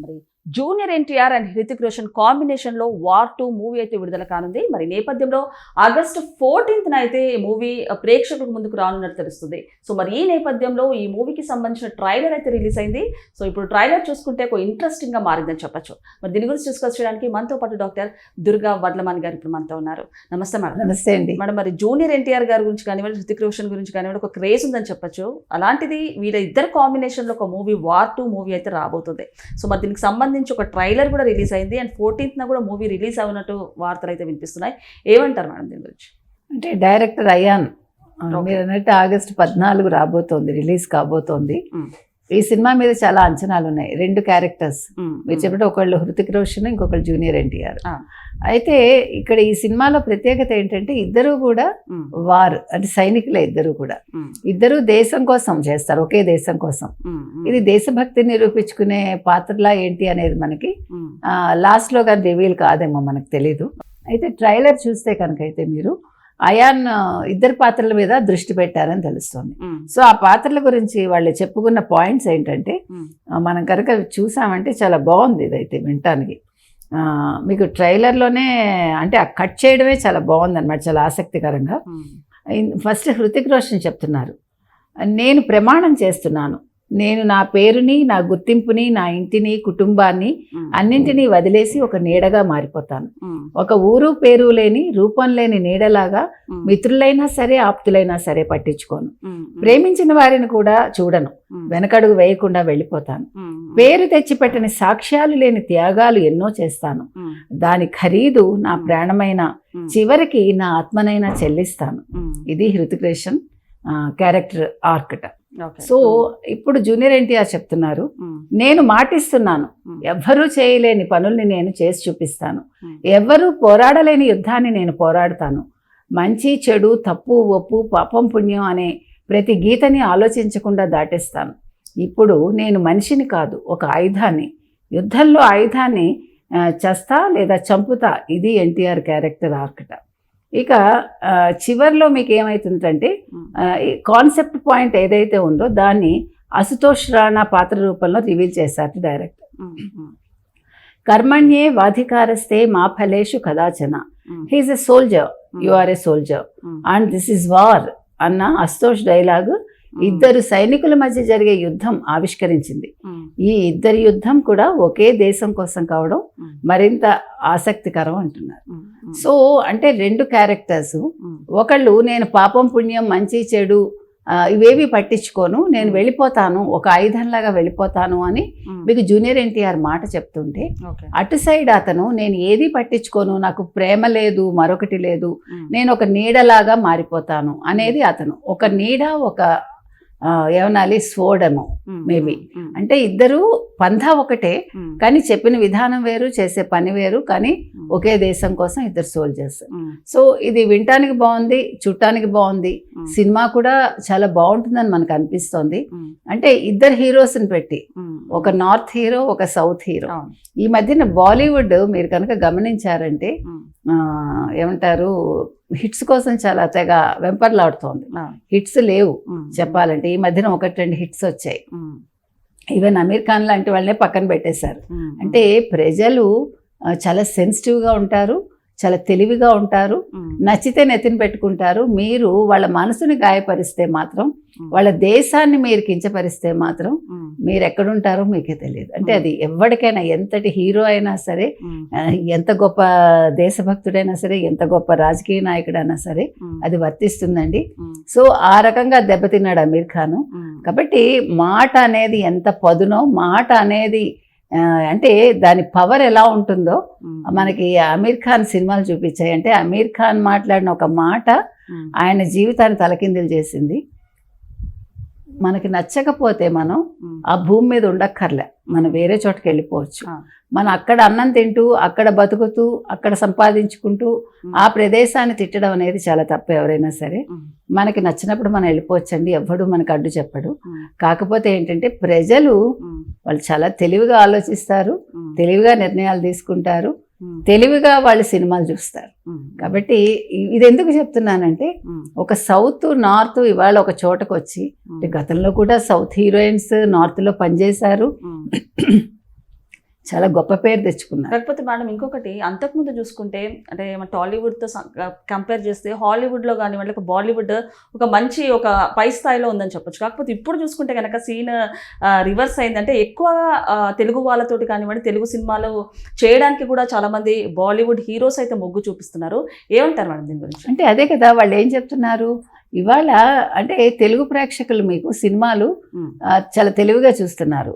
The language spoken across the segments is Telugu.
మరి junior NTR and Hrithik Roshan combination లో వార్ 2 మూవీ అయితే విడుదల కానుంది. మరి నేపథ్యంలో ఆగస్టు 14th అయితే ఈ మూవీ ప్రేక్షకులకు ముందుకు రానున్నట్టు తెలుస్తుంది. సో మరి ఈ నేపథ్యంలో ఈ మూవీకి సంబంధించిన ట్రైలర్ అయితే రిలీజ్ అయింది. సో ఇప్పుడు ట్రైలర్ చూసుకుంటే ఒక ఇంట్రెస్టింగ్ గా మారిందని చెప్పొచ్చు. మరి దీని గురించి డిస్కస్ చేయడానికి మనతో పాటు డాక్టర్ దుర్గా వడ్లమాన్ గారు ఇప్పుడు మనతో ఉన్నారు. నమస్తే మేడం. నమస్తే అండి మేడం, మరి జూనియర్ ఎన్టీఆర్ గారి గురించి కానివ్వండి, హృతిక్ రోషన్ గురించి కానివ్వండి, ఒక క్రేజ్ ఉందని చెప్పొచ్చు. అలాంటిది వీళ్ళ ఇద్దరు కాంబినేషన్ లో ఒక మూవీ వార్ 2 మూవీ అయితే రాబోతుంది. సో మరి దీనికి సంబంధించి ఒక ట్రైలర్ కూడా రిలీజ్ అయింది అండ్ 14th కూడా మూవీ రిలీజ్ అవునట్టు వార్తలు అయితే వినిపిస్తున్నాయి. ఏమంటారు మేడం దీని గురించి? అంటే డైరెక్టర్ అయాన్ మీరు అన్నట్టు ఆగస్టు 14 రాబోతోంది, రిలీజ్ కాబోతోంది. ఈ సినిమా మీద చాలా అంచనాలు ఉన్నాయి. 2 క్యారెక్టర్స్ మీరు చెప్పినట్టు ఒకళ్ళు హృతిక్ రోషన్, ఇంకొకళ్ళు జూనియర్ ఎన్టీఆర్. అయితే ఇక్కడ ఈ సినిమాలో ప్రత్యేకత ఏంటంటే ఇద్దరు కూడా వార్ అంటే సైనికులే. ఇద్దరు దేశం కోసం చేస్తారు, ఒకే దేశం కోసం. ఇది దేశభక్తిని నిరూపించుకునే పాత్రలా ఏంటి అనేది మనకి లాస్ట్ లో కానీ రివీల్ కాదేమో, మనకు తెలీదు. అయితే ట్రైలర్ చూస్తే కనుక అయితే మీరు అయాన్ ఇద్దరు పాత్రల మీద దృష్టి పెట్టారని తెలుస్తుంది. సో ఆ పాత్రల గురించి వాళ్ళు చెప్పుకున్న పాయింట్స్ ఏంటంటే మనం కనుక చూసామంటే చాలా బాగుంది. ఇదైతే వినటానికి మీకు ట్రైలర్లోనే అంటే ఆ కట్ చేయడమే చాలా బాగుంది అనమాట, చాలా ఆసక్తికరంగా. ఫస్ట్ హృతిక్ రోషన్ చెప్తున్నారు, నేను ప్రమాణం చేస్తున్నాను, నేను నా పేరుని, నా గుర్తింపుని, నా ఇంటిని, కుటుంబాన్ని అన్నింటినీ వదిలేసి ఒక నీడగా మారిపోతాను. ఒక ఊరు పేరు లేని, రూపం లేని నీడలాగా మిత్రులైనా సరే ఆప్తులైనా సరే పట్టించుకోను. ప్రేమించిన వారిని కూడా చూడను, వెనకడుగు వేయకుండా వెళ్ళిపోతాను. పేరు తెచ్చిపెట్టని సాక్ష్యాలు లేని త్యాగాలు ఎన్నో చేస్తాను. దాని ఖరీదు నా ప్రాణమైన, చివరికి నా ఆత్మనైనా చెల్లిస్తాను. ఇది హృతిక్ రోషన్ క్యారెక్టర్ ఆర్కట. సో ఇప్పుడు జూనియర్ ఎన్టీఆర్ చెప్తున్నారు, నేను మాటిస్తున్నాను, ఎవ్వరూ చేయలేని పనుల్ని నేను చేసి చూపిస్తాను. ఎవ్వరూ పోరాడలేని యుద్ధాన్ని నేను పోరాడుతాను. మంచి చెడు, తప్పు ఒప్పు, పాపం పుణ్యం అనే ప్రతి గీతని ఆలోచించకుండా దాటేస్తాను. ఇప్పుడు నేను మనిషిని కాదు, ఒక ఆయుధాన్ని. యుద్ధంలో ఆయుధాన్ని చస్తా లేదా చంపుతా. ఇది ఎన్టీఆర్ క్యారెక్టర్ ఆర్కట. ఇక చివరిలో మీకు ఏమవుతుందంటే కాన్సెప్ట్ పాయింట్ ఏదైతే ఉందో దాన్ని అశుతోష్ రాణా పాత్ర రూపంలో రివీల్ చేశారు డైరెక్టర్. కర్మణ్యే వాధికారస్తే మా ఫలేషు కదాచన, he's a soldier, you are a soldier and this is war అన్న అశుతోష్ డైలాగ్ ఇద్దరు సైనికుల మధ్య జరిగే యుద్ధం ఆవిష్కరించింది. ఈ ఇద్దరి యుద్ధం కూడా ఒకే దేశం కోసం కావడం మరింత ఆసక్తికరం అంటున్నారు. సో అంటే 2 క్యారెక్టర్స్, ఒకళ్ళు నేను పాపం పుణ్యం మంచి చెడు ఇవేవి పట్టించుకోను, నేను వెళ్ళిపోతాను, ఒక ఆయుధంలాగా వెళ్ళిపోతాను అని మీకు జూనియర్ ఎన్టీఆర్ మాట చెప్తుంటే, అటు సైడ్ అతను నేను ఏది పట్టించుకోను, నాకు ప్రేమ లేదు, మరొకటి లేదు, నేను ఒక నీడలాగా మారిపోతాను అనేది అతను. ఒక నీడ, ఒక ఏమనాలి స్వోడము మేబీ. అంటే ఇద్దరు పంథా ఒకటే, కానీ చెప్పిన విధానం వేరు, చేసే పని వేరు, కానీ ఒకే దేశం కోసం ఇద్దరు సోల్జర్స్. సో ఇది వినటానికి బాగుంది, చూడటానికి బాగుంది. సినిమా కూడా చాలా బాగుంటుందని మనకు అనిపిస్తోంది. అంటే ఇద్దరు హీరోస్ని పెట్టి, ఒక నార్త్ హీరో, ఒక సౌత్ హీరో. ఈ మధ్యన బాలీవుడ్ మీరు కనుక గమనించారంటే ఏమంటారు, హిట్స్ కోసం చాలా తెగ వెంపర్లాడుతోంది. హిట్స్ లేవు చెప్పాలంటే. ఈ మధ్యన 1-2 హిట్స్ వచ్చాయి. ఈవెన్ అమీర్ ఖాన్ లాంటి వాళ్ళనే పక్కన పెట్టేశారు. అంటే ప్రజలు చాలా సెన్సిటివ్గా ఉంటారు, చాలా తెలివిగా ఉంటారు, నచ్చితే నెత్తిన పెట్టుకుంటారు. మీరు వాళ్ళ మనసుని గాయపరిస్తే మాత్రం, వాళ్ళ దేశాన్ని మీరు కించపరిస్తే మాత్రం మీరు ఎక్కడుంటారో మీకే తెలియదు. అంటే అది ఎవరికైనా, ఎంతటి హీరో అయినా సరే, ఎంత గొప్ప దేశభక్తుడైనా సరే, ఎంత గొప్ప రాజకీయ నాయకుడైనా సరే అది వర్తిస్తుందండి. సో ఆ రకంగా దెబ్బతిన్నాడు అమీర్ ఖాన్. కాబట్టి మాట అనేది ఎంత పదునో, మాట అనేది అంటే దాని పవర్ ఎలా ఉంటుందో మనకి అమీర్ ఖాన్ సినిమాలు చూపించాయి. అంటే అమీర్ ఖాన్ మాట్లాడిన ఒక మాట ఆయన జీవితాన్ని తలకిందులు చేసింది. మనకి నచ్చకపోతే మనం ఆ భూమి మీద ఉండక్కర్లే, మనం వేరే చోటకి వెళ్ళిపోవచ్చు. మనం అక్కడ అన్నం తింటూ, అక్కడ బతుకుతూ, అక్కడ సంపాదించుకుంటూ ఆ ప్రదేశాన్ని తిట్టడం అనేది చాలా తప్పు. ఎవరైనా సరే మనకి నచ్చినప్పుడు మనం వెళ్ళిపోవచ్చండి, ఎవ్వడు మనకు అడ్డు చెప్పడు. కాకపోతే ఏంటంటే ప్రజలు వాళ్ళు చాలా తెలివిగా ఆలోచిస్తారు, తెలివిగా నిర్ణయాలు తీసుకుంటారు, తెలివిగా వాళ్ళు సినిమాలు చూస్తారు. కాబట్టి ఇది ఎందుకు చెప్తున్నానంటే, ఒక సౌత్ నార్త్ ఇవాళ ఒక చోటకు వచ్చి, గతంలో కూడా సౌత్ హీరోయిన్స్ నార్త్లో పనిచేశారు, చాలా గొప్ప పేరు తెచ్చుకున్నారు. కాకపోతే మేడం ఇంకొకటి అంతకుముందు చూసుకుంటే అంటే మన టాలీవుడ్తో కంపేర్ చేస్తే హాలీవుడ్లో కానివ్వండి ఒక బాలీవుడ్ ఒక మంచి ఒక పై స్థాయిలో ఉందని చెప్పొచ్చు. కాకపోతే ఇప్పుడు చూసుకుంటే కనుక సీన్ రివర్స్ అయిందంటే ఎక్కువ తెలుగు వాళ్ళతోటి కానివ్వండి తెలుగు సినిమాలు చేయడానికి కూడా చాలామంది బాలీవుడ్ హీరోస్ అయితే మొగ్గు చూపిస్తున్నారు. ఏమంటారు మేడం దీని గురించి? అంటే అదే కదా వాళ్ళు ఏం చెప్తున్నారు ఇవాళ, అంటే తెలుగు ప్రేక్షకులు మీకు సినిమాలు చాలా తెలివిగా చూస్తున్నారు.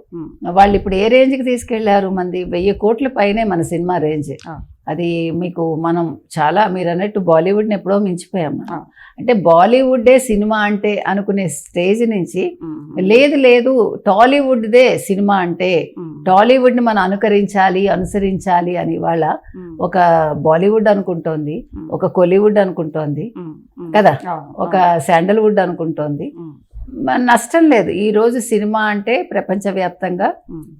వాళ్ళు ఇప్పుడు ఏ రేంజ్కి తీసుకెళ్లారు, మంది 1000 కోట్ల పైనే మన సినిమా రేంజ్. అది మీకు మనం చాలా మీరు అన్నట్టు బాలీవుడ్ని ఎప్పుడో మించిపోయాం. అంటే బాలీవుడ్డే సినిమా అంటే అనుకునే స్టేజ్ నుంచి లేదు టాలీవుడ్దే సినిమా అంటే టాలీవుడ్ని మనం అనుసరించాలి అని వాళ్ళ ఒక బాలీవుడ్ అనుకుంటోంది, ఒక కోలీవుడ్ అనుకుంటోంది కదా, ఒక శాండల్వుడ్ అనుకుంటోంది. నష్టం లేదు. ఈరోజు సినిమా అంటే ప్రపంచవ్యాప్తంగా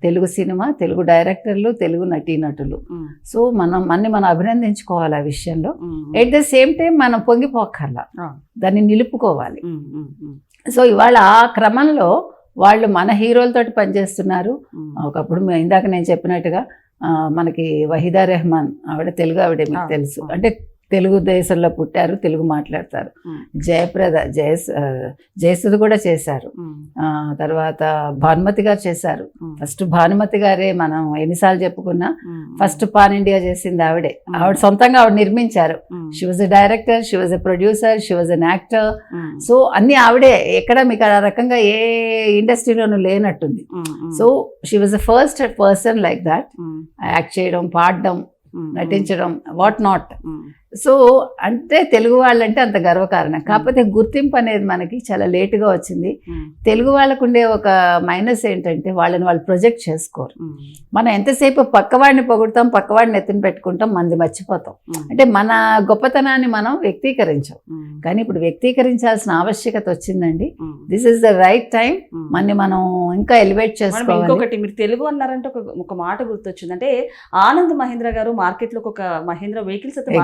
తెలుగు సినిమా, తెలుగు డైరెక్టర్లు, తెలుగు నటీనటులు. సో మనం అభినందించుకోవాలి ఆ విషయంలో. ఎట్ ద సేమ్ టైం మనం పొంగిపోకర్లా, దాన్ని నిలుపుకోవాలి. సో ఇవాళ ఆ క్రమంలో వాళ్ళు మన హీరోలతోటి పనిచేస్తున్నారు. ఒకప్పుడు ఇందాక నేను చెప్పినట్టుగా మనకి వహీదా రెహమాన్ ఆవిడ తెలుగు, ఆవిడ మీకు తెలుసు, అంటే తెలుగు దేశంలో పుట్టారు, తెలుగు మాట్లాడతారు. జయప్రద జయసుధ కూడా చేశారు. తర్వాత భానుమతి గారు చేశారు. ఫస్ట్ భానుమతి గారే మనం ఎన్నిసార్లు చెప్పుకున్నా ఫస్ట్ పాన్ ఇండియా చేసింది ఆవిడ సొంతంగా ఆవిడ నిర్మించారు. She was a director, she was a producer, she was an actor. So అన్ని ఆవిడే. ఎక్కడ మీకు ఆ రకంగా ఏ ఇండస్ట్రీలోనూ లేనట్టుంది. So she was the first person like that, act చేయడం, పాడడం, నటించడం, వాట్ నాట్. సో అంటే తెలుగు వాళ్ళంటే అంత గర్వకారణం. కాకపోతే గుర్తింపు అనేది మనకి చాలా లేటుగా వచ్చింది. తెలుగు వాళ్ళకు ఉండే ఒక మైనస్ ఏంటంటే వాళ్ళని వాళ్ళు ప్రొజెక్ట్ చేసుకోరు. మనం ఎంతసేపు పక్కవాడిని పొగుడతాం, పక్కవాడిని ఎత్తుని పెట్టుకుంటాం, మంది మర్చిపోతాం. అంటే మన గొప్పతనాన్ని మనం వ్యక్తీకరించాం. కానీ ఇప్పుడు వ్యక్తీకరించాల్సిన ఆవశ్యకత వచ్చిందండి. This is the right time. మనం ఇంకా ఎలివేట్ చేసుకోవాలి. ఇంకొకటి మీరు తెలుగు అన్నారంటే ఒక మాట గుర్తొచ్చింది. అంటే ఆనంద్ మహీంద్రా గారు మార్కెట్లో ఒక మహీంద్రా వెహికల్స్ అయితే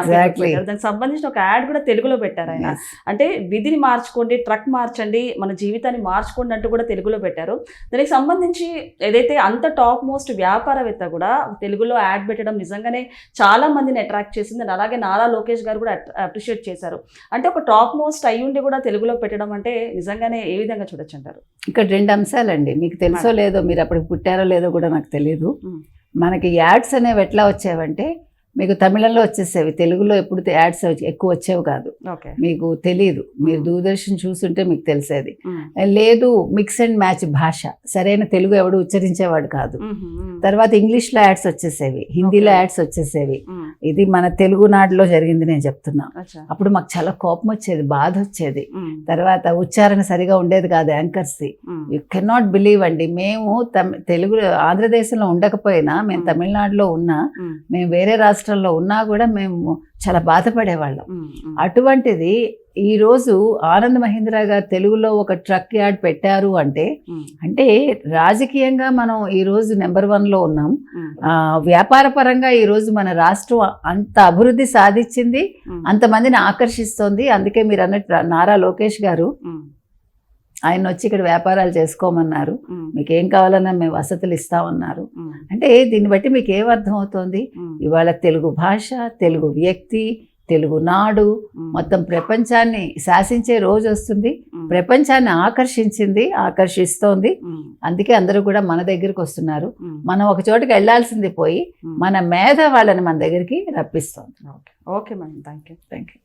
దానికి సంబంధించిన ఒక యాడ్ కూడా తెలుగులో పెట్టారు ఆయన. అంటే విధిని మార్చుకోండి, ట్రక్ మార్చండి, మన జీవితాన్ని మార్చుకోండి అంటూ కూడా తెలుగులో పెట్టారు. దానికి సంబంధించి ఏదైతే అంత టాప్ మోస్ట్ వ్యాపారవేత్త కూడా తెలుగులో యాడ్ పెట్టడం నిజంగానే చాలా మందిని అట్రాక్ట్ చేసింది. అలాగే నారా లోకేష్ గారు కూడా అప్రిషియేట్ చేశారు. అంటే ఒక టాప్ మోస్ట్ అయ్యుండి కూడా తెలుగులో పెట్టడం అంటే నిజంగానే ఏ విధంగా చూడొచ్చు అంటారు? ఇక్కడ 2 అంశాలండి. మీకు తెలుసో లేదో, మీరు అప్పటికి పుట్టారో లేదో కూడా నాకు తెలియదు. మనకి యాడ్స్ అనేవి ఎట్లా వచ్చేవంటే మీకు తమిళంలో వచ్చేసేవి, తెలుగులో ఎప్పుడు యాడ్స్ ఎక్కువ వచ్చేవి కాదు. మీకు తెలియదు, మీరు దూరదర్శన్ చూస్తుంటే మీకు తెలిసేది. లేదు మిక్స్ అండ్ మ్యాచ్ భాష, సరైన తెలుగు ఎవడు ఉచ్చరించేవాడు కాదు. తర్వాత ఇంగ్లీష్లో యాడ్స్ వచ్చేసేవి, హిందీలో యాడ్స్ వచ్చేసేవి. ఇది మన తెలుగునాడులో జరిగింది నేను చెప్తున్నా. అప్పుడు మాకు చాలా కోపం వచ్చేది, బాధ వచ్చేది. తర్వాత ఉచ్చారణ సరిగా ఉండేది కాదు యాంకర్స్ది. యూ కెనాట్ బిలీవ్ అండి, మేము తెలుగు ఆంధ్రదేశంలో ఉండకపోయినా, మేము తమిళనాడులో ఉన్నా, మేము వేరే రాష్ట్రంలో ఉన్నా కూడా మేము చాలా బాధపడేవాళ్ళం. అటువంటిది ఈరోజు ఆనంద్ మహీంద్రా గారు తెలుగులో ఒక ట్రక్ యాడ్ పెట్టారు అంటే రాజకీయంగా మనం ఈరోజు నెంబర్ 1లో ఉన్నాం. వ్యాపార పరంగా ఈరోజు మన రాష్ట్రం అంత అభివృద్ధి సాధించింది, అంతమందిని ఆకర్షిస్తోంది. అందుకే మీరు అన్నట్టు నారా లోకేష్ గారు ఆయన వచ్చి ఇక్కడ వ్యాపారాలు చేసుకోమన్నారు, మీకు ఏం కావాలన్నా మేము వసతులు ఇస్తామన్నారు. అంటే దీన్ని బట్టి మీకు ఏం అర్థం అవుతుంది? ఇవాళ తెలుగు భాష, తెలుగు వ్యక్తి, తెలుగు నాడు మొత్తం ప్రపంచాన్ని శాసించే రోజు వస్తుంది. ప్రపంచాన్ని ఆకర్షిస్తోంది. అందుకే అందరూ కూడా మన దగ్గరికి వస్తున్నారు. మనం ఒక చోటుకి వెళ్లాల్సింది పోయి మన మేధ వాళ్ళని మన దగ్గరికి రప్పిస్తోంది. Okay madam, thank you.